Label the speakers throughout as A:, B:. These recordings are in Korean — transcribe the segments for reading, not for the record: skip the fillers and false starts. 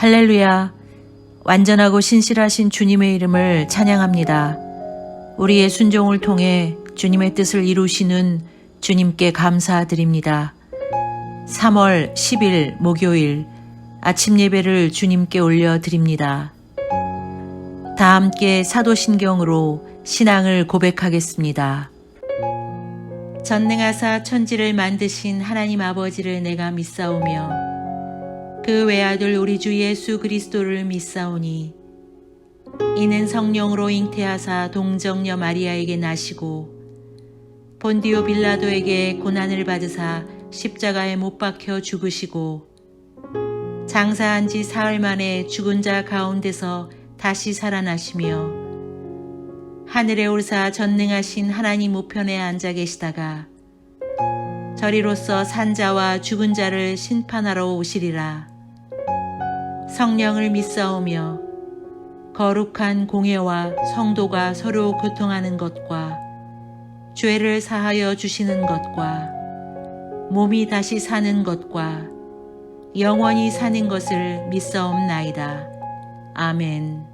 A: 할렐루야. 완전하고 신실하신 주님의 이름을 찬양합니다. 우리의 순종을 통해 주님의 뜻을 이루시는 주님께 감사드립니다. 3월 10일 목요일 아침 예배를 주님께 올려드립니다. 다 함께 사도신경으로 신앙을 고백하겠습니다. 전능하사 천지를 만드신 하나님 아버지를 내가 믿사오며 그 외아들 우리 주 예수 그리스도를 믿사오니 이는 성령으로 잉태하사 동정녀 마리아에게 나시고 본디오 빌라도에게 고난을 받으사 십자가에 못 박혀 죽으시고 장사한 지 사흘 만에 죽은 자 가운데서 다시 살아나시며 하늘에 올사 전능하신 하나님 우편에 앉아 계시다가 저리로서 산자와 죽은 자를 심판하러 오시리라. 성령을 믿사오며 거룩한 공예와 성도가 서로 교통하는 것과 죄를 사하여 주시는 것과 몸이 다시 사는 것과 영원히 사는 것을 믿사옵나이다. 아멘.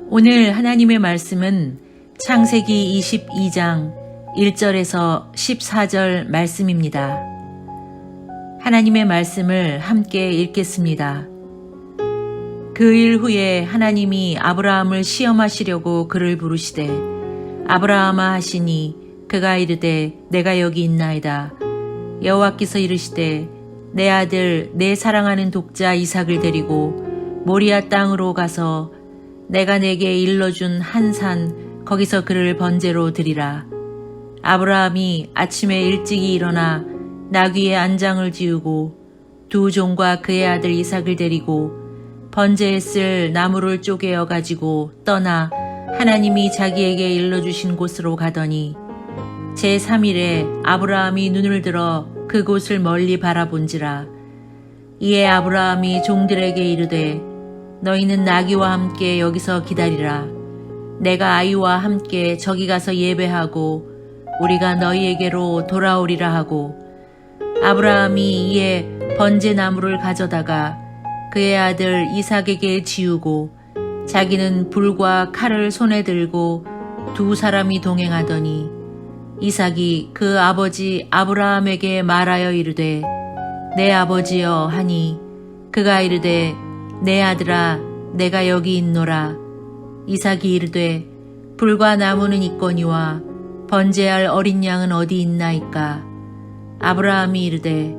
A: 오늘 하나님의 말씀은 창세기 22장 1절에서 14절 말씀입니다. 하나님의 말씀을 함께 읽겠습니다. 그 일 후에 하나님이 아브라함을 시험하시려고 그를 부르시되 아브라함아 하시니 그가 이르되 내가 여기 있나이다. 여호와께서 이르시되 내 아들 내 사랑하는 독자 이삭을 데리고 모리아 땅으로 가서 내가 내게 일러준 한 산 거기서 그를 번제로 드리라. 아브라함이 아침에 일찍이 일어나 나귀의 안장을 지우고 두 종과 그의 아들 이삭을 데리고 번제에 쓸 나무를 쪼개어 가지고 떠나 하나님이 자기에게 일러주신 곳으로 가더니 제3일에 아브라함이 눈을 들어 그곳을 멀리 바라본지라. 이에 아브라함이 종들에게 이르되 너희는 나귀와 함께 여기서 기다리라. 내가 아이와 함께 저기 가서 예배하고 우리가 너희에게로 돌아오리라 하고 아브라함이 이에 번제나무를 가져다가 그의 아들 이삭에게 지우고 자기는 불과 칼을 손에 들고 두 사람이 동행하더니 이삭이 그 아버지 아브라함에게 말하여 이르되 내 아버지여 하니 그가 이르되 내 아들아 내가 여기 있노라. 이삭이 이르되 불과 나무는 있거니와 번제할 어린 양은 어디 있나이까. 아브라함이 이르되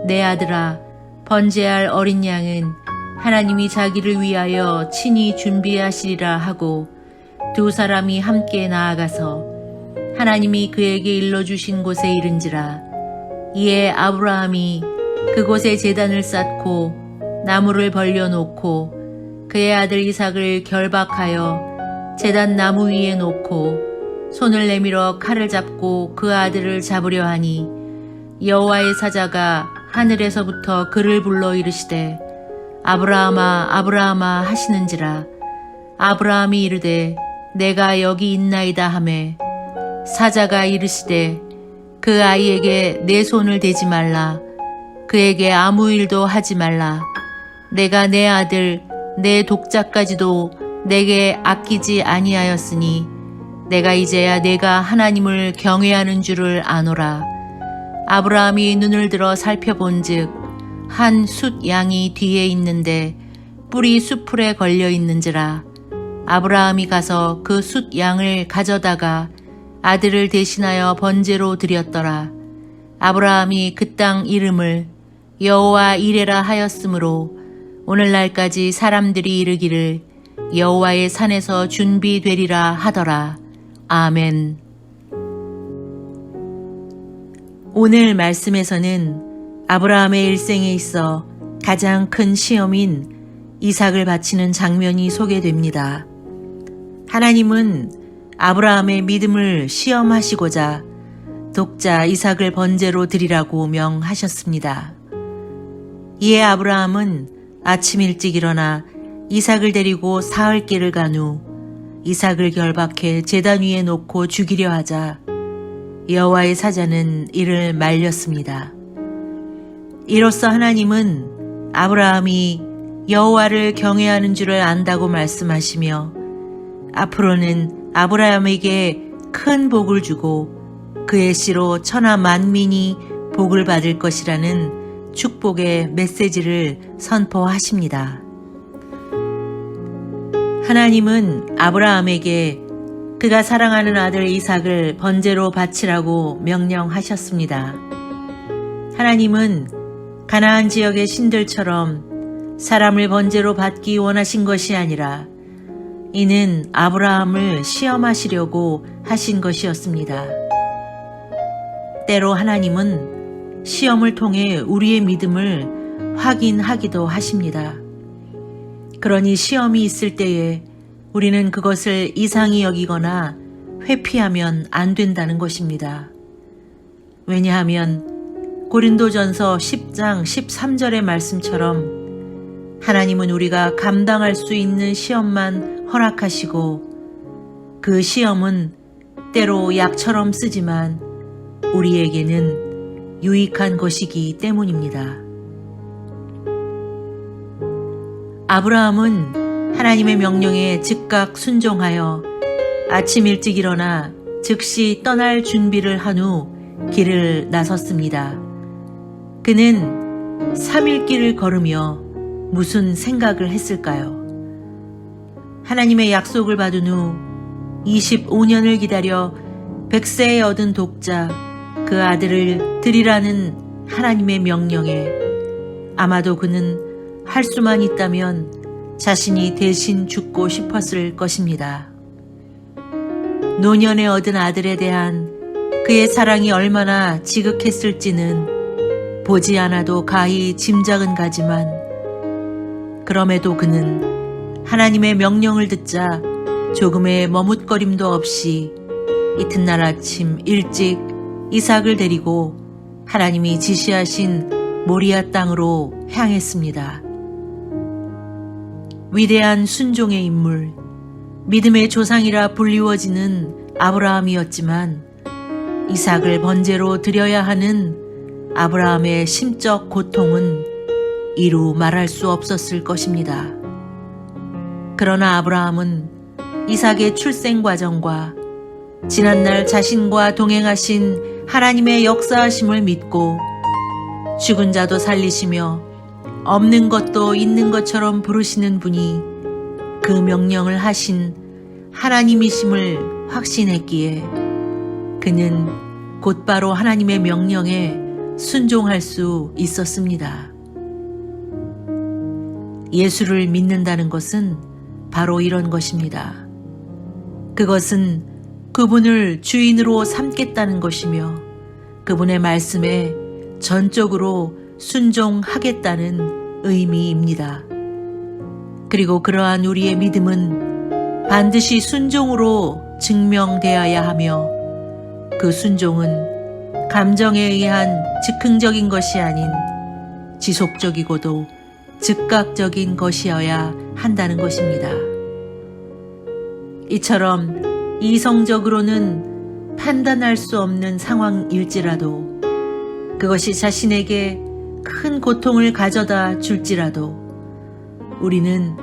A: 내 아들아 번제할 어린 양은 하나님이 자기를 위하여 친히 준비하시리라 하고 두 사람이 함께 나아가서 하나님이 그에게 일러주신 곳에 이른지라. 이에 아브라함이 그곳에 제단을 쌓고 나무를 벌려놓고 그의 아들 이삭을 결박하여 제단 나무 위에 놓고 손을 내밀어 칼을 잡고 그 아들을 잡으려 하니 여호와의 사자가 하늘에서부터 그를 불러 이르시되 아브라함아 아브라함아 하시는지라. 아브라함이 이르되 내가 여기 있나이다 하매 사자가 이르시되 그 아이에게 내 손을 대지 말라. 그에게 아무 일도 하지 말라. 내가 내 아들 내 독자까지도 내게 아끼지 아니하였으니 내가 이제야 내가 하나님을 경외하는 줄을 아노라. 아브라함이 눈을 들어 살펴본즉 한 숫 양이 뒤에 있는데 뿔이 숫풀에 걸려 있는지라. 아브라함이 가서 그 숫 양을 가져다가 아들을 대신하여 번제로 드렸더라. 아브라함이 그 땅 이름을 여호와 이레라 하였으므로 오늘날까지 사람들이 이르기를 여호와의 산에서 준비되리라 하더라. 아멘. 오늘 말씀에서는 아브라함의 일생에 있어 가장 큰 시험인 이삭을 바치는 장면이 소개됩니다. 하나님은 아브라함의 믿음을 시험하시고자 독자 이삭을 번제로 드리라고 명하셨습니다. 이에 아브라함은 아침 일찍 일어나 이삭을 데리고 사흘 길을 간 후 이삭을 결박해 제단 위에 놓고 죽이려 하자 여호와의 사자는 이를 말렸습니다. 이로써 하나님은 아브라함이 여호와를 경외하는 줄을 안다고 말씀하시며 앞으로는 아브라함에게 큰 복을 주고 그의 씨로 천하 만민이 복을 받을 것이라는 축복의 메시지를 선포하십니다. 하나님은 아브라함에게 그가 사랑하는 아들 이삭을 번제로 바치라고 명령하셨습니다. 하나님은 가나안 지역의 신들처럼 사람을 번제로 받기 원하신 것이 아니라 이는 아브라함을 시험하시려고 하신 것이었습니다. 때로 하나님은 시험을 통해 우리의 믿음을 확인하기도 하십니다. 그러니 시험이 있을 때에 우리는 그것을 이상히 여기거나 회피하면 안 된다는 것입니다. 왜냐하면 고린도전서 10장 13절의 말씀처럼 하나님은 우리가 감당할 수 있는 시험만 허락하시고 그 시험은 때로 약처럼 쓰지만 우리에게는 유익한 것이기 때문입니다. 아브라함은 하나님의 명령에 즉각 순종하여 아침 일찍 일어나 즉시 떠날 준비를 한 후 길을 나섰습니다. 그는 3일 길을 걸으며 무슨 생각을 했을까요? 하나님의 약속을 받은 후 25년을 기다려 100세에 얻은 독자 그 아들을 드리라는 하나님의 명령에 아마도 그는 할 수만 있다면 자신이 대신 죽고 싶었을 것입니다. 노년에 얻은 아들에 대한 그의 사랑이 얼마나 지극했을지는 보지 않아도 가히 짐작은 가지만 그럼에도 그는 하나님의 명령을 듣자 조금의 머뭇거림도 없이 이튿날 아침 일찍 이삭을 데리고 하나님이 지시하신 모리아 땅으로 향했습니다. 위대한 순종의 인물, 믿음의 조상이라 불리워지는 아브라함이었지만 이삭을 번제로 드려야 하는 아브라함의 심적 고통은 이루 말할 수 없었을 것입니다. 그러나 아브라함은 이삭의 출생 과정과 지난날 자신과 동행하신 하나님의 역사하심을 믿고 죽은 자도 살리시며 없는 것도 있는 것처럼 부르시는 분이 그 명령을 하신 하나님이심을 확신했기에 그는 곧바로 하나님의 명령에 순종할 수 있었습니다. 예수를 믿는다는 것은 바로 이런 것입니다. 그것은 그분을 주인으로 삼겠다는 것이며 그분의 말씀에 전적으로 순종하겠다는 의미입니다. 그리고 그러한 우리의 믿음은 반드시 순종으로 증명되어야 하며 그 순종은 감정에 의한 즉흥적인 것이 아닌 지속적이고도 즉각적인 것이어야 한다는 것입니다. 이처럼 이성적으로는 판단할 수 없는 상황일지라도 그것이 자신에게 큰 고통을 가져다 줄지라도 우리는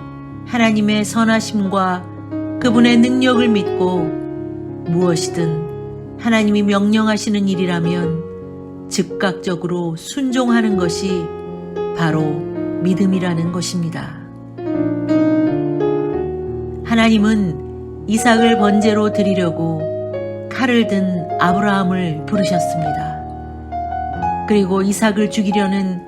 A: 하나님의 선하심과 그분의 능력을 믿고 무엇이든 하나님이 명령하시는 일이라면 즉각적으로 순종하는 것이 바로 믿음이라는 것입니다. 하나님은 이삭을 번제로 드리려고 칼을 든 아브라함을 부르셨습니다. 그리고 이삭을 죽이려는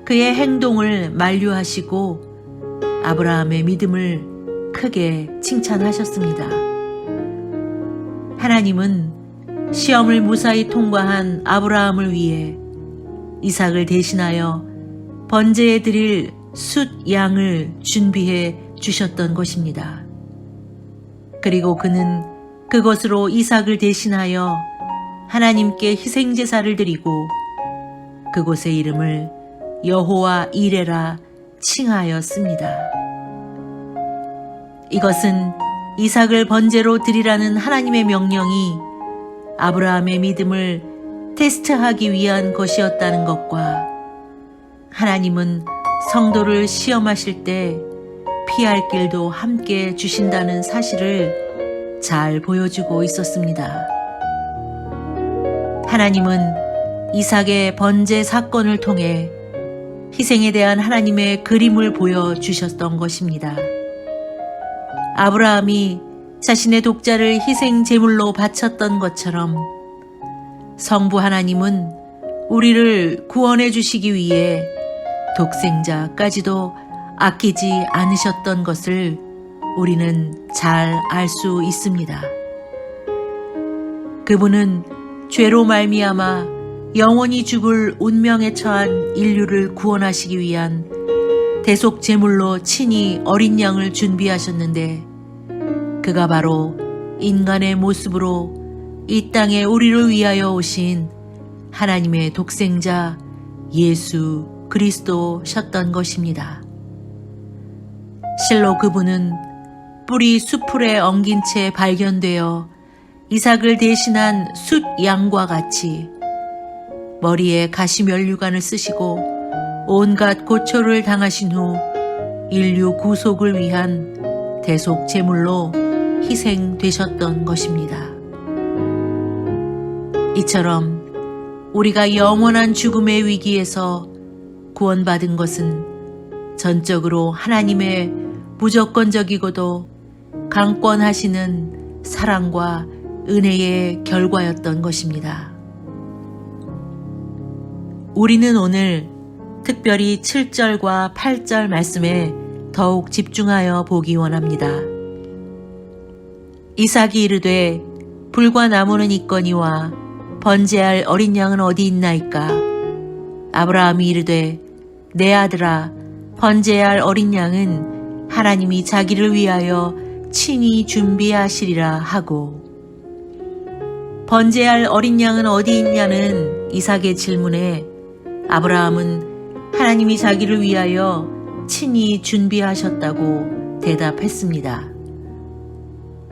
A: 그의 행동을 만류하시고 아브라함의 믿음을 크게 칭찬하셨습니다. 하나님은 시험을 무사히 통과한 아브라함을 위해 이삭을 대신하여 번제에 드릴 숫 양을 준비해 주셨던 것입니다. 그리고 그는 그것으로 이삭을 대신하여 하나님께 희생제사를 드리고 그곳의 이름을 여호와 이레라 칭하였습니다. 이것은 이삭을 번제로 드리라는 하나님의 명령이 아브라함의 믿음을 테스트하기 위한 것이었다는 것과 하나님은 성도를 시험하실 때 피할 길도 함께 주신다는 사실을 잘 보여주고 있었습니다. 하나님은 이삭의 번제 사건을 통해 희생에 대한 하나님의 그림을 보여주셨던 것입니다. 아브라함이 자신의 독자를 희생 제물로 바쳤던 것처럼 성부 하나님은 우리를 구원해 주시기 위해 독생자까지도 아끼지 않으셨던 것을 우리는 잘 알 수 있습니다. 그분은 죄로 말미암아 영원히 죽을 운명에 처한 인류를 구원하시기 위한 대속 제물로 친히 어린 양을 준비하셨는데, 그가 바로 인간의 모습으로 이 땅에 우리를 위하여 오신 하나님의 독생자 예수 그리스도셨던 것입니다. 실로 그분은 뿔이 수풀에 엉긴 채 발견되어 이삭을 대신한 숫 양과 같이 머리에 가시면류관을 쓰시고 온갖 고초를 당하신 후 인류 구속을 위한 대속 제물로 희생되셨던 것입니다. 이처럼 우리가 영원한 죽음의 위기에서 구원받은 것은 전적으로 하나님의 무조건적이고도 강권하시는 사랑과 은혜의 결과였던 것입니다. 우리는 오늘 특별히 7절과 8절 말씀에 더욱 집중하여 보기 원합니다. 이삭이 이르되 불과 나무는 있거니와 번제할 어린 양은 어디 있나이까? 아브라함이 이르되 내 아들아, 번제할 어린 양은 하나님이 자기를 위하여 친히 준비하시리라 하고, 번제할 어린 양은 어디 있냐는 이삭의 질문에 아브라함은 하나님이 자기를 위하여 친히 준비하셨다고 대답했습니다.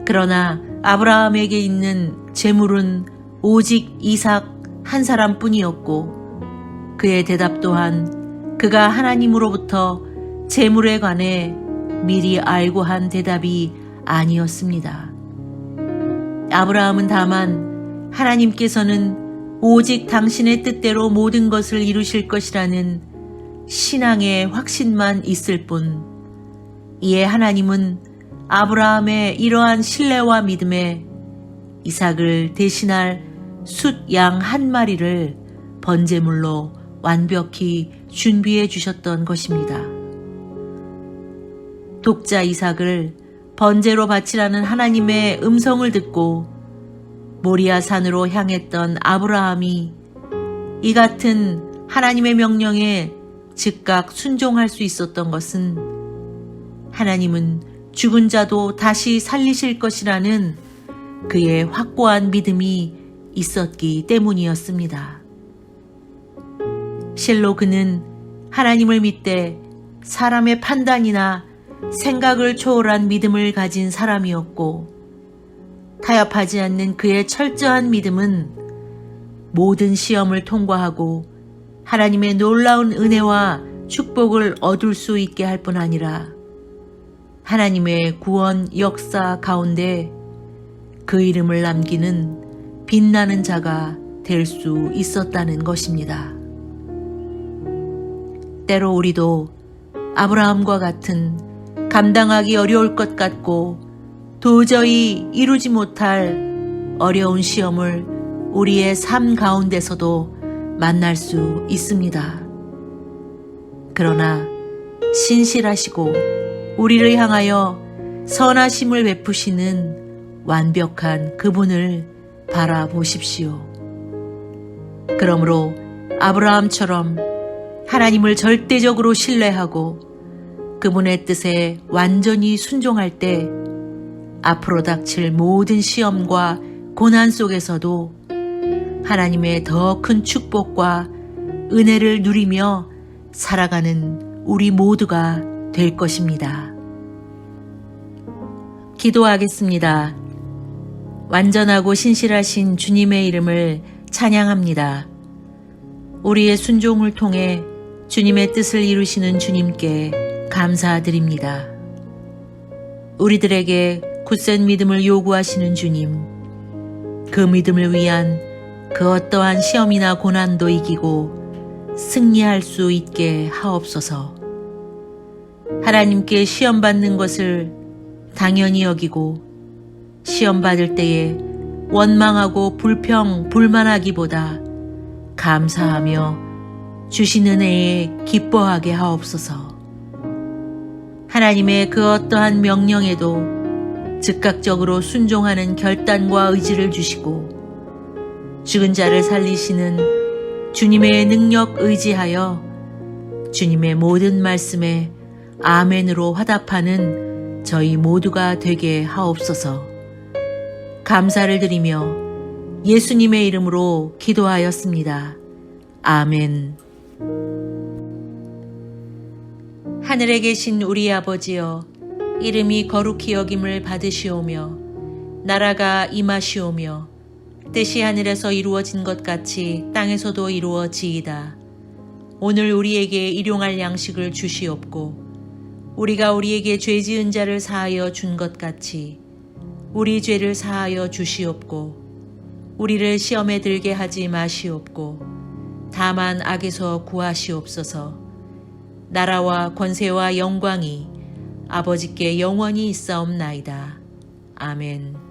A: 그러나 아브라함에게 있는 재물은 오직 이삭 한 사람뿐이었고, 그의 대답 또한 그가 하나님으로부터 재물에 관해 미리 알고 한 대답이 아니었습니다. 아브라함은 다만 하나님께서는 오직 당신의 뜻대로 모든 것을 이루실 것이라는 신앙의 확신만 있을 뿐, 이에 하나님은 아브라함의 이러한 신뢰와 믿음에 이삭을 대신할 숫 양 한 마리를 번제물로 완벽히 준비해 주셨던 것입니다. 독자 이삭을 번제로 바치라는 하나님의 음성을 듣고 모리아 산으로 향했던 아브라함이 이 같은 하나님의 명령에 즉각 순종할 수 있었던 것은 하나님은 죽은 자도 다시 살리실 것이라는 그의 확고한 믿음이 있었기 때문이었습니다. 실로 그는 하나님을 믿되 사람의 판단이나 생각을 초월한 믿음을 가진 사람이었고, 타협하지 않는 그의 철저한 믿음은 모든 시험을 통과하고 하나님의 놀라운 은혜와 축복을 얻을 수 있게 할 뿐 아니라 하나님의 구원 역사 가운데 그 이름을 남기는 빛나는 자가 될 수 있었다는 것입니다. 때로 우리도 아브라함과 같은 감당하기 어려울 것 같고 도저히 이루지 못할 어려운 시험을 우리의 삶 가운데서도 만날 수 있습니다. 그러나 신실하시고 우리를 향하여 선하심을 베푸시는 완벽한 그분을 바라보십시오. 그러므로 아브라함처럼 하나님을 절대적으로 신뢰하고 그분의 뜻에 완전히 순종할 때 앞으로 닥칠 모든 시험과 고난 속에서도 하나님의 더 큰 축복과 은혜를 누리며 살아가는 우리 모두가 될 것입니다. 기도하겠습니다. 완전하고 신실하신 주님의 이름을 찬양합니다. 우리의 순종을 통해 주님의 뜻을 이루시는 주님께 감사드립니다. 우리들에게 굳센 믿음을 요구하시는 주님, 그 믿음을 위한 그 어떠한 시험이나 고난도 이기고 승리할 수 있게 하옵소서. 하나님께 시험받는 것을 당연히 여기고 시험받을 때에 원망하고 불만하기보다 감사하며 주신 은혜에 기뻐하게 하옵소서. 하나님의 그 어떠한 명령에도 즉각적으로 순종하는 결단과 의지를 주시고 죽은 자를 살리시는 주님의 능력 의지하여 주님의 모든 말씀에 아멘으로 화답하는 저희 모두가 되게 하옵소서. 감사를 드리며 예수님의 이름으로 기도하였습니다. 아멘. 하늘에 계신 우리 아버지여, 이름이 거룩히 여김을 받으시오며 나라가 임하시오며 뜻이 하늘에서 이루어진 것 같이 땅에서도 이루어지이다. 오늘 우리에게 일용할 양식을 주시옵고 우리가 우리에게 죄 지은 자를 사하여 준 것 같이 우리 죄를 사하여 주시옵고 우리를 시험에 들게 하지 마시옵고 다만 악에서 구하시옵소서. 나라와 권세와 영광이 아버지께 영원히 있사옵나이다. 아멘.